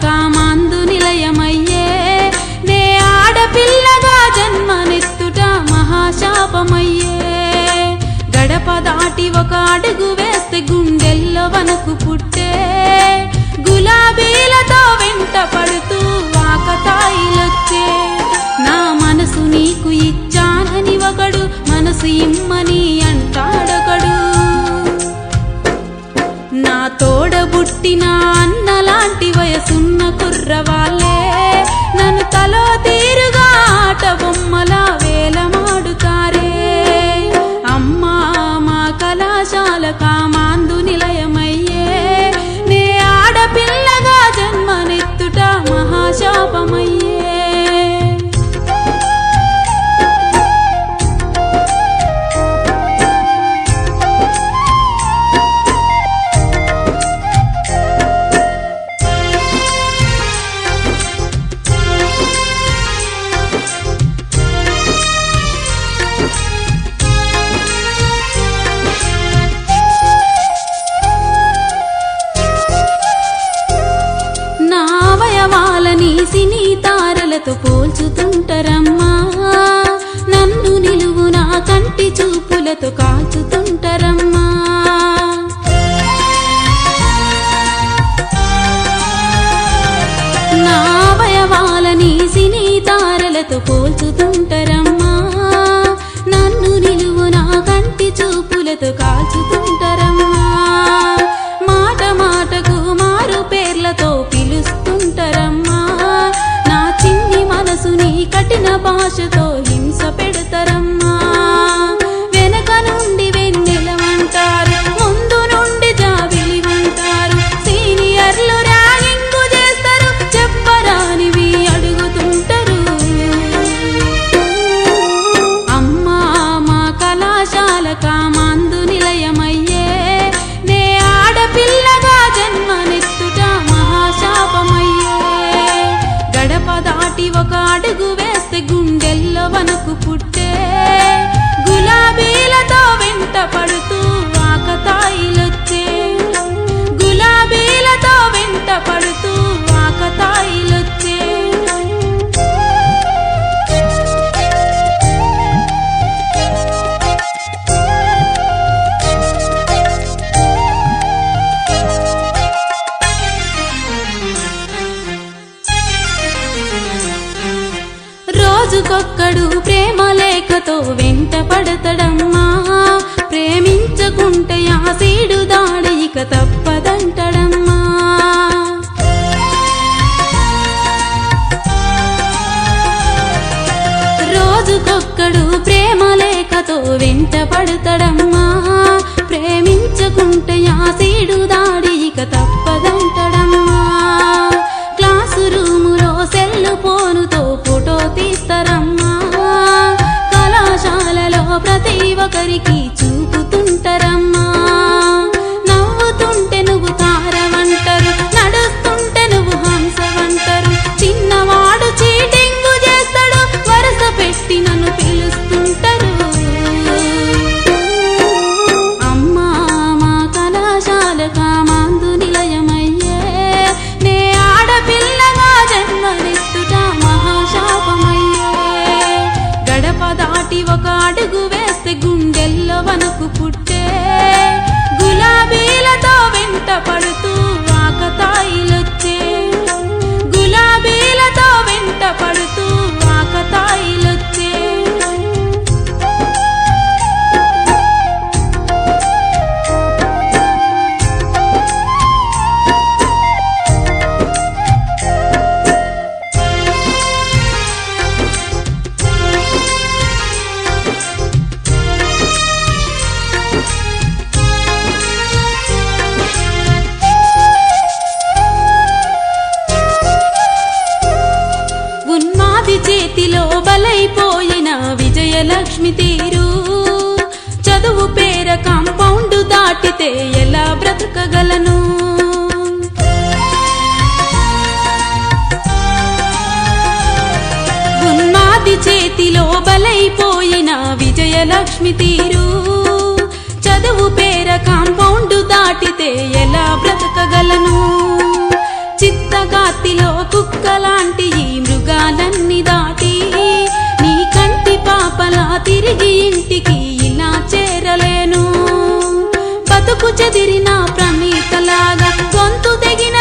కామాందు నిలయమయ్యే నే ఆడపిల్లగా జన్మనెత్తుట మహాశాపమయ్యే గడప దాటి ఒక అడుగు వేస్తే గుండెల్లో వణుకు పుట్టే గులాబీలతో వెంట పడుతూ వాకతాయిలొచ్చే నా మనసు నీకు ఇచ్చానని ఒకడు మనసు ఇమ్మని అంటాడొకడు నా తోడబుట్టిన అన్నలాంటి వయసున్న కుర్రవాళ్ళే నన్ను తలో తీరుగా ఆట బొమ్మలా వేలమాడుతారే అమ్మా మా కళాశాల కామాందు నిలయమయ్యే నే ఆడపిల్లగా జన్మనెత్తుట మహాశాపమయ్యే సినీ తారలతో పోల్చుతుంటరమ్మా నన్ను నిలువునా కంటి చూపులతో కాల్చుతుంటరమ్మా నా అవయవాలని సినీ తారలతో పోల్చుతుంటరమ్మా నన్ను నిలువునా కంటి చూపులతో కాల్చుతుంటరమ్మా మాట మాటకు మారు పేర్లతో పిలుస్తుంటరమ్మా మనసుని కఠిన భాషతో హింస పెడతారమ్మా వెనక నుండి వెన్నెలమంటారు ముందు నుండి జాబిలిమంటారు సీనియర్లు ర్యాగింగు చేస్తారు చెప్పరానివి అడుగుతుంటారు అమ్మా మా కళాశాల కామాందు నిలయమయ్యే నే ఆడపిల్లగా జన్మనెత్తుట మహాశాపమయ్యే గడప దాటి ఒక అడుగు వేస్తే గుండెల్లో వణుకు పుట్టే గులాబీలతో వెంట పడుతూ వాకతాయిలొచ్చే గులాబీలతో వెంట పడుతూ వాకతాయిలొచ్చే రోజుకొక్కడు ప్రేమ లేఖతో వెంట పడతడమ్మా ప్రేమించకుంటే యాసీడు దాడి ఇక తప్పదంటడమ్మా రోజుకొక్కడు ప్రేమ లేఖతో వెంట పడతడమ్మా ప్రేమించకుంటే యాసీడు దాడి ఇక తప్పదంటడమ్మా క్లాసు రూములో సెల్లు ఫోనుతో ఫోటో తీస్తారమ్మా కళాశాలలో ప్రతి ఒక్కరికి చూపుతుంటారమ్మా నవ్వుతుంటే నువ్వు తారవంటారు నడుస్తుంటే నువ్వు హంసవంటారు చిన్నవాడు చీటింగు చేస్తాడు వరుస పెట్టి నన్ను పిలుస్తుంటారు అమ్మా మా కళాశాల కామాందు నిలయమయ్యే నే ఆడపిల్లగా జన్మనెత్తుట మహాశాపమయ్యే గడప దాటి ఒక అడుగు వేస్తే గుండెల్లో వణుకు పుట్టే గులాబీలతో వెంట పడుతూ వాకతాయిలొచ్చే గులాబీలతో వెంట పడుతూ వాకతాయిలొచ్చే చేతిలో బలైపోయిన విజయలక్ష్మి తీరు చదువు పేర కాంపౌండ్ దాటితే ఎలా బ్రతకగలను ఉన్నది చేతిలో బలైపోయిన విజయలక్ష్మి తీరు చదువు పేర కాంపౌండ్ దాటితే ఎలా బ్రతకగలను చిత్తగాతి తిరిగి ఇంటికి ఇలా చేరలేను. బతుకు చెదిరిన ప్రణీతలాగా గొంతు తెగిన